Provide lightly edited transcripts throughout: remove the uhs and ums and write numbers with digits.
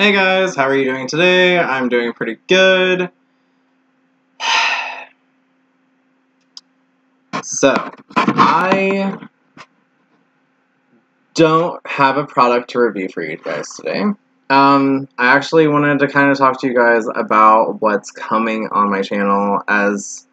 Hey guys, how are you doing today? I'm doing pretty good. So, I don't have a product to review for you guys today. I actually wanted to kind of talk to you guys about what's coming on my channel, as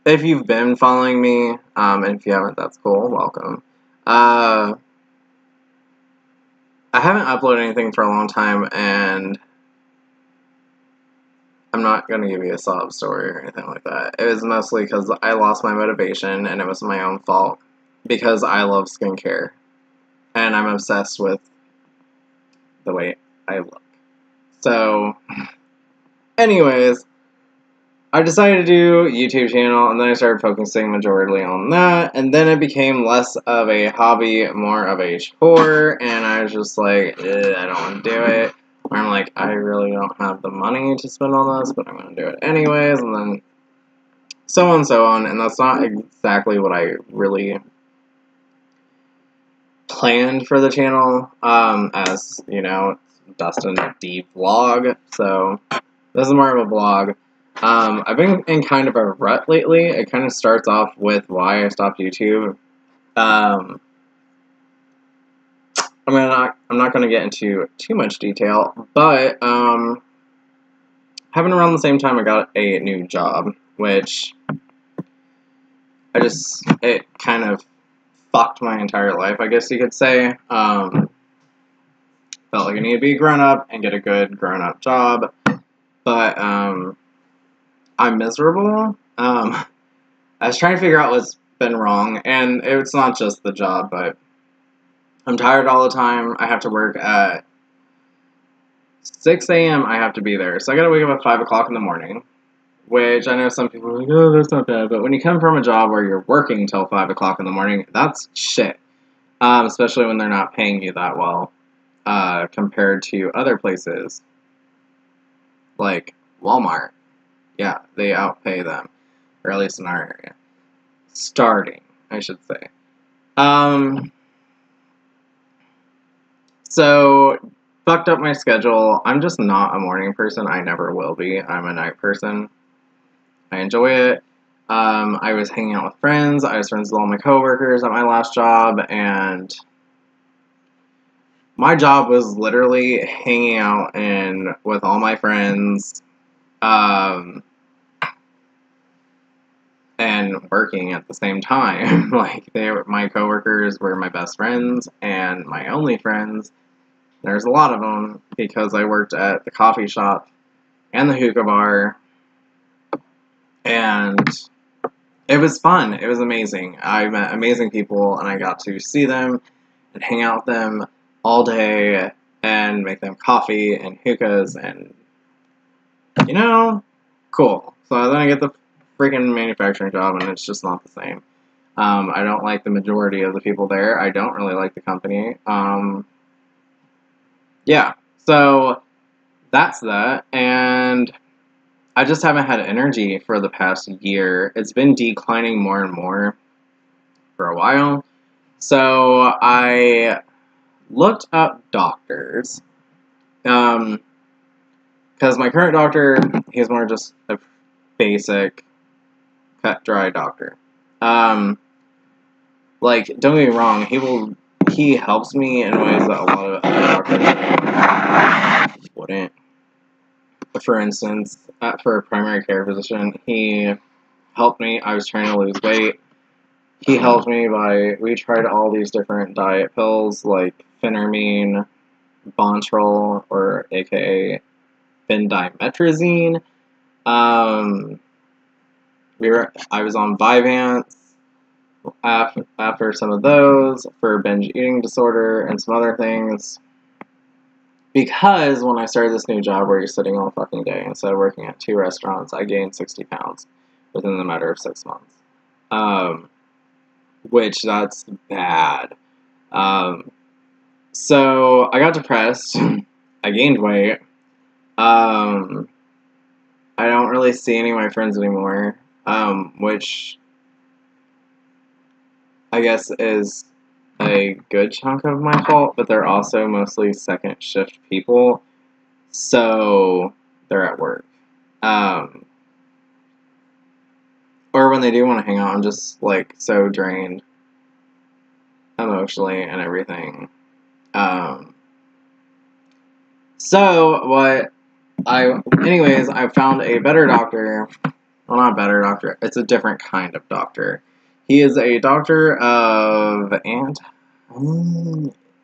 if you've been following me, and if you haven't, that's cool, welcome. I haven't uploaded anything for a long time, and I'm not going to give you a sob story or anything like that. It was mostly because I lost my motivation, and it was my own fault, because I love skincare, and I'm obsessed with the way I look. So, anyways, I decided to do a YouTube channel, and then I started focusing majorly on that, and then it became less of a hobby, more of a chore, and I was just like, I don't want to do it. Or I'm like, I really don't have the money to spend on this, but I'm going to do it anyways, and then so on and so on, and that's not exactly what I really planned for the channel, as, you know, Dustin D vlog, so this is more of a vlog. I've been in kind of a rut lately. It kind of starts off with why I stopped YouTube. I'm not going to get into too much detail, but, having around the same time I got a new job, which it kind of fucked my entire life, I guess you could say. Felt like I need to be a grown-up and get a good grown-up job, but, I'm miserable. I was trying to figure out what's been wrong, and it's not just the job, but I'm tired all the time. I have to work at 6 a.m. I have to be there, so I gotta wake up at 5 o'clock in the morning, which I know some people are like, oh, that's not bad, but when you come from a job where you're working till 5 o'clock in the morning, that's shit. Especially when they're not paying you that well, compared to other places, like Walmart. Yeah, they outpay them, or at least in our area. Starting, I should say. So, fucked up my schedule. I'm just not a morning person. I never will be. I'm a night person. I enjoy it. I was hanging out with friends. I was friends with all my coworkers at my last job, and my job was literally hanging out with all my friends, and working at the same time. Like, my coworkers were my best friends and my only friends. There's a lot of them because I worked at the coffee shop and the hookah bar, and it was fun. It was amazing. I met amazing people, and I got to see them and hang out with them all day and make them coffee and hookahs, and, you know, cool. So then I get the freaking manufacturing job, and it's just not the same. I don't like the majority of the people there. I don't really like the company. Yeah, so that's that, and I just haven't had energy for the past year. It's been declining more and more for a while, so I looked up doctors, because my current doctor, he's more just a basic, cut-dry doctor. Like, don't get me wrong, he helps me in ways that a lot of other doctors wouldn't. For instance, for a primary care physician, he helped me. I was trying to lose weight. He helped me we tried all these different diet pills, like Phentermine, Bontrol, or aka Bendimethrazine. I was on Vyvanse after some of those for binge eating disorder and some other things. Because when I started this new job where you're sitting all fucking day instead of working at 2 restaurants, I gained 60 pounds within the matter of 6 months. Which, that's bad. So, I got depressed. I gained weight. I don't really see any of my friends anymore. Which I guess is a good chunk of my fault, but they're also mostly second shift people so they're at work. Or when they do want to hang out, I'm just, like, so drained emotionally and everything. So, anyways, I found a better doctor. Well, not a better doctor. It's a different kind of doctor. He is a doctor of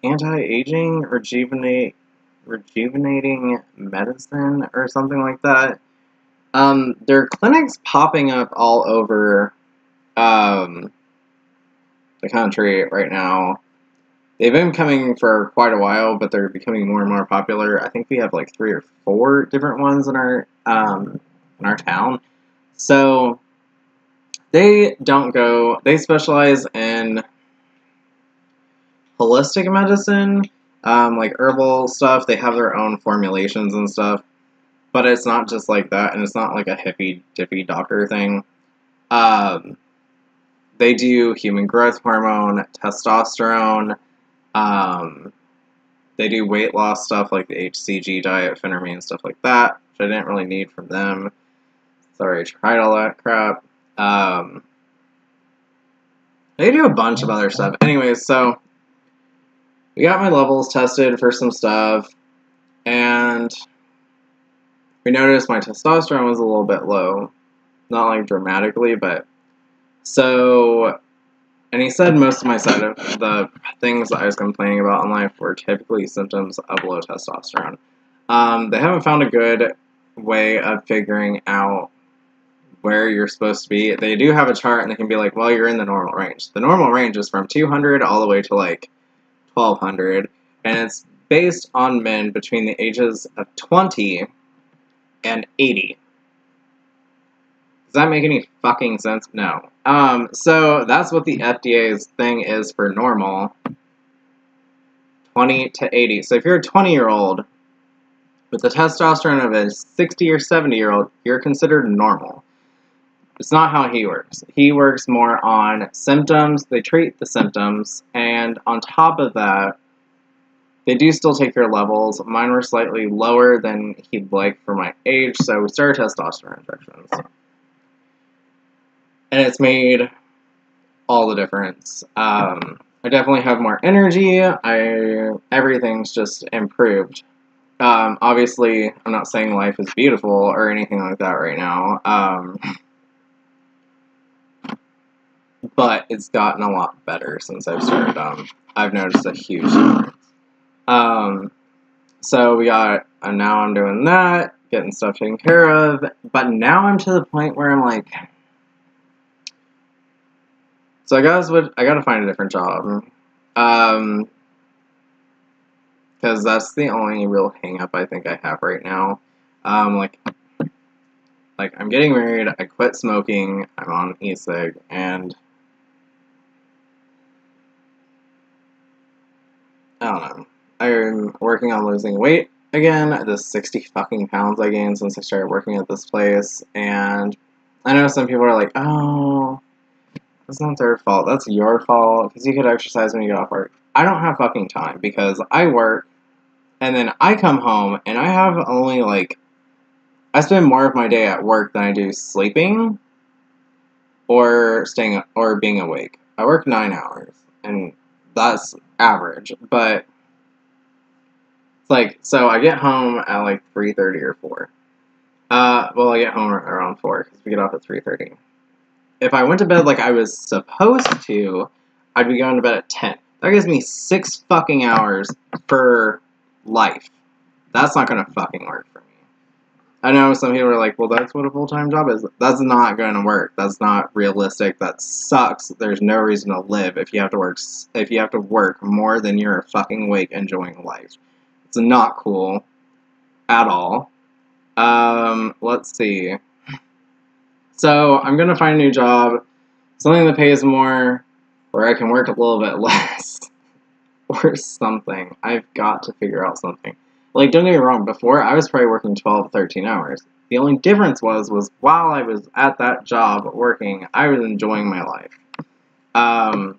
anti-aging, rejuvenating medicine, or something like that. There are clinics popping up all over the country right now. They've been coming for quite a while, but they're becoming more and more popular. I think we have like 3 or 4 different ones in our town. So they specialize in holistic medicine, like herbal stuff. They have their own formulations and stuff, but it's not just like that, and it's not like a hippy-dippy doctor thing. They do human growth hormone, testosterone. They do weight loss stuff like the HCG diet, Phenermine, stuff like that, which I didn't really need from them. Sorry, I tried all that crap. They do a bunch of other stuff. Anyways, so we got my levels tested for some stuff, and we noticed my testosterone was a little bit low. Not like dramatically, but so... And he said most of the things that I was complaining about in life were typically symptoms of low testosterone. They haven't found a good way of figuring out where you're supposed to be. They do have a chart, and they can be like, well, you're in the normal range. The normal range is from 200 all the way to, like, 1200, and it's based on men between the ages of 20 and 80. Does that make any fucking sense? No. So that's what the FDA's thing is for normal. 20 to 80. So if you're a 20-year-old with the testosterone of a 60 or 70-year-old, you're considered normal. It's not how he works. He works more on symptoms. They treat the symptoms, and on top of that, they do still take your levels. Mine were slightly lower than he'd like for my age, so we started testosterone injections. And it's made all the difference. I definitely have more energy. Everything's just improved. Obviously, I'm not saying life is beautiful or anything like that right now. But it's gotten a lot better since I've started. I've noticed a huge difference. So we got, now I'm doing that, getting stuff taken care of. But now I'm to the point where I'm like... So I gotta find a different job, because that's the only real hang-up I think I have right now. Like I'm getting married, I quit smoking, I'm on e-cig, and I don't know. I'm working on losing weight again. The 60 fucking pounds I gained since I started working at this place, and I know some people are like, oh... It's not their fault. That's your fault, because you could exercise when you get off work. I don't have fucking time, because I work, and then I come home, and I have only, like... I spend more of my day at work than I do sleeping, or being awake. I work 9 hours, and that's average, but... It's like, so I get home at, like, 3:30 or 4. Well, I get home around 4, because we get off at 3:30. If I went to bed like I was supposed to, I'd be going to bed at 10. That gives me 6 fucking hours for life. That's not gonna fucking work for me. I know some people are like, well, that's what a full-time job is. That's not gonna work. That's not realistic. That sucks. There's no reason to live if you have to work more than you're fucking awake enjoying life. It's not cool at all. Let's see. So, I'm going to find a new job, something that pays more, where I can work a little bit less, or something. I've got to figure out something. Like, don't get me wrong, before, I was probably working 12, 13 hours. The only difference was while I was at that job working, I was enjoying my life. And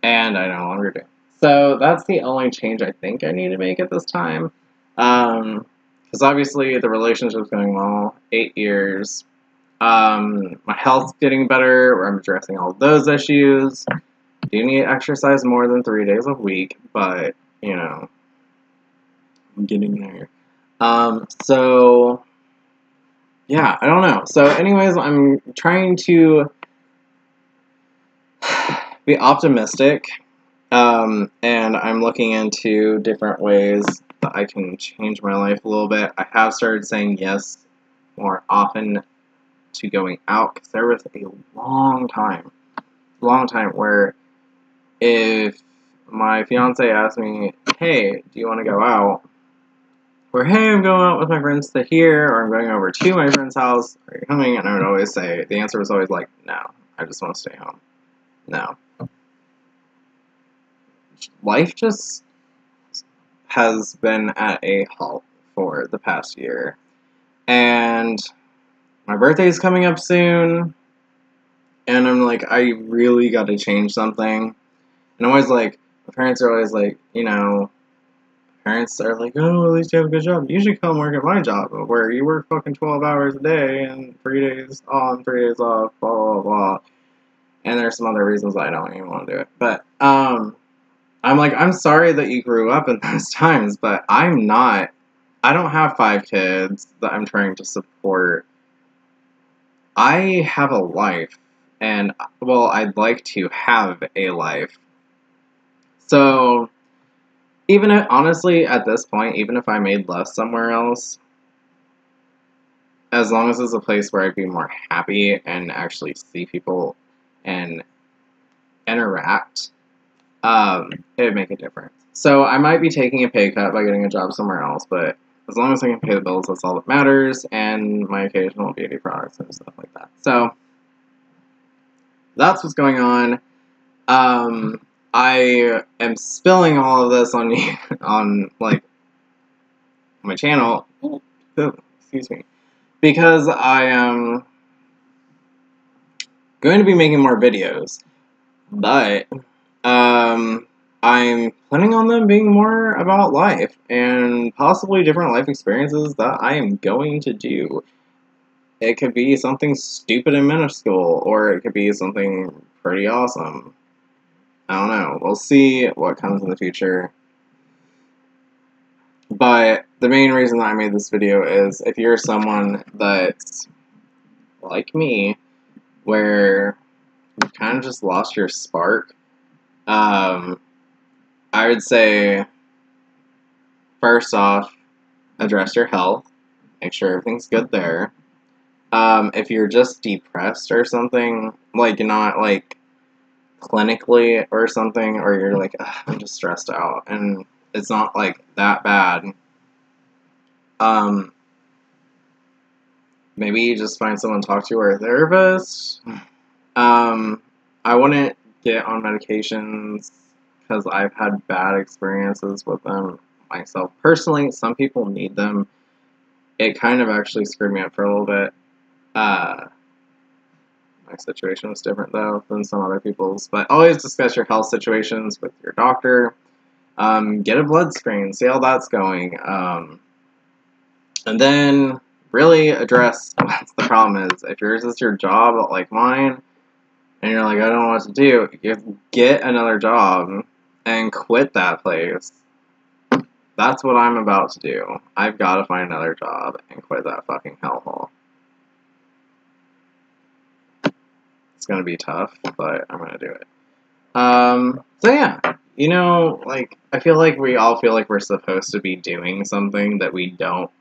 I no longer do. So, that's the only change I think I need to make at this time. Because obviously the relationship's going well, 8 years. My health's getting better, where I'm addressing all those issues. Do need to exercise more than 3 days a week, but, you know, I'm getting there. So, yeah, I don't know. So, anyways, I'm trying to be optimistic, and I'm looking into different ways that I can change my life a little bit. I have started saying yes more often to going out, because there was a long time where if my fiance asked me, hey, do you want to go out? Or, hey, I'm going out with my friends to here, or I'm going over to my friend's house, are you coming? And I would always say, the answer was always like, no, I just want to stay home. No. Life just has been at a halt for the past year. And my birthday's coming up soon, and I'm like, I really got to change something. And I'm always like, my parents are always like, you know, parents are like, oh, at least you have a good job. You should come work at my job, where you work fucking 12 hours a day, and 3 days on, 3 days off, blah, blah, blah. And there's some other reasons I don't even want to do it. But, I'm like, I'm sorry that you grew up in those times, but I don't have 5 kids that I'm trying to support. I have a life, and, well, I'd like to have a life. So, even if, honestly, at this point, even if I made less somewhere else, as long as it's a place where I'd be more happy and actually see people and interact, it would make a difference. So I might be taking a pay cut by getting a job somewhere else, but as long as I can pay the bills, that's all that matters, and my occasional beauty products and stuff like that. So that's what's going on. I am spilling all of this on you, on, like, my channel, excuse me, because I am going to be making more videos, but, I'm planning on them being more about life, and possibly different life experiences that I am going to do. It could be something stupid and minuscule, or it could be something pretty awesome. I don't know. We'll see what comes in the future. But the main reason that I made this video is if you're someone that's like me, where you've kind of just lost your spark, I would say, first off, address your health. Make sure everything's good there. If you're just depressed or something, like, not, like, clinically or something, or you're like, I'm just stressed out, and it's not, like, that bad, maybe you just find someone to talk to, or a therapist. I wouldn't get on medications, because I've had bad experiences with them myself personally. Some people need them. It kind of actually screwed me up for a little bit. My situation was different, though, than some other people's. But always discuss your health situations with your doctor. Get a blood screen. See how that's going. And then really address what the problem is. If yours is your job, like mine, and you're like, I don't know what to do, you get another job and quit that place. That's what I'm about to do. I've got to find another job and quit that fucking hellhole. It's gonna be tough, but I'm gonna do it. So yeah, you know, like, I feel like we all feel like we're supposed to be doing something that we don't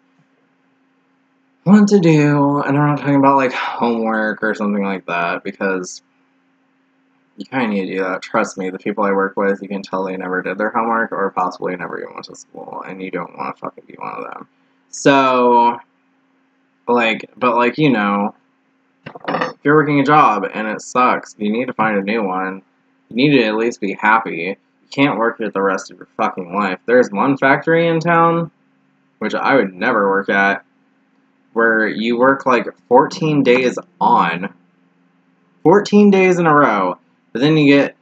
want to do, and I'm not talking about, like, homework or something like that, because you kind of need to do that. Trust me, the people I work with, you can tell they never did their homework, or possibly never even went to school, and you don't want to fucking be one of them. So, like, but, like, you know, if you're working a job and it sucks, you need to find a new one. You need to at least be happy. You can't work it the rest of your fucking life. There's one factory in town, which I would never work at, where you work like 14 days on, 14 days in a row, but then you get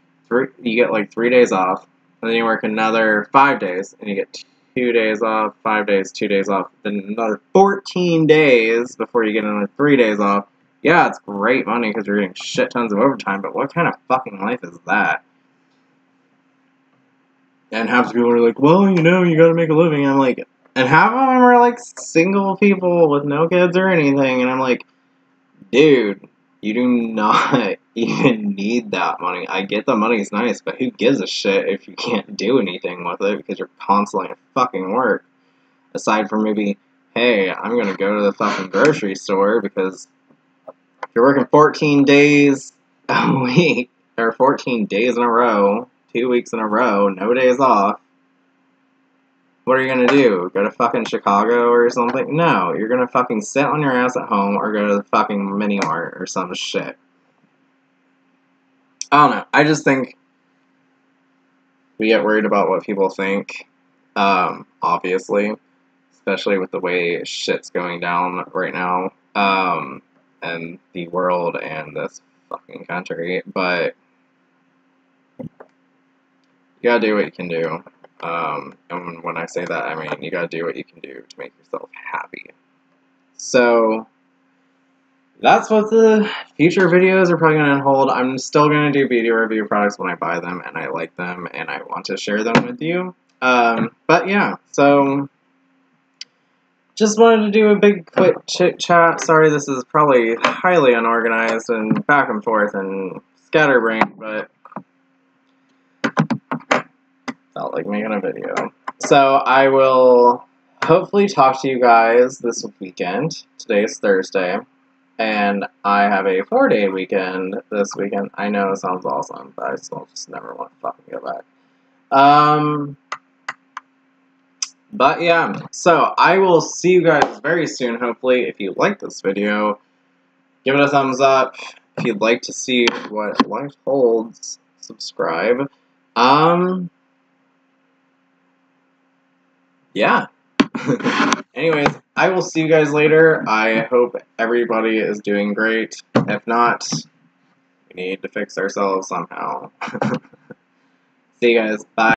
like 3 days off, and then you work another 5 days, and you get 2 days off, 5 days, 2 days off, then another 14 days before you get another 3 days off. Yeah, it's great money because you're getting shit tons of overtime, but what kind of fucking life is that? And half the people are like, well, you know, you gotta make a living. And I'm like, and half of them are like single people with no kids or anything. And I'm like, dude, you do not even need that money. I get the money's nice, but who gives a shit if you can't do anything with it because you're constantly at fucking work. Aside from maybe, hey, I'm gonna go to the fucking grocery store because if you're working 14 days a week, or 14 days in a row, 2 weeks in a row, no days off, what are you gonna do? Go to fucking Chicago or something? No, you're gonna fucking sit on your ass at home or go to the fucking mini mart or some shit. I don't know. I just think we get worried about what people think, obviously, especially with the way shit's going down right now, and the world and this fucking country, but you gotta do what you can do. And when I say that, I mean you gotta do what you can do to make yourself happy. So that's what the future videos are probably going to hold. I'm still going to do beauty review products when I buy them and I like them and I want to share them with you. But yeah, so just wanted to do a big quick chit chat. Sorry, this is probably highly unorganized and back and forth and scatterbrained, but felt like making a video. So I will hopefully talk to you guys this weekend. Today is Thursday. And I have a 4-day weekend this weekend. I know it sounds awesome, but I still just never want to fucking go back. But yeah, so I will see you guys very soon, hopefully. If you like this video, give it a thumbs up. If you'd like to see what life holds, subscribe. Yeah. Anyways, I will see you guys later. I hope everybody is doing great. If not, we need to fix ourselves somehow. See you guys. Bye.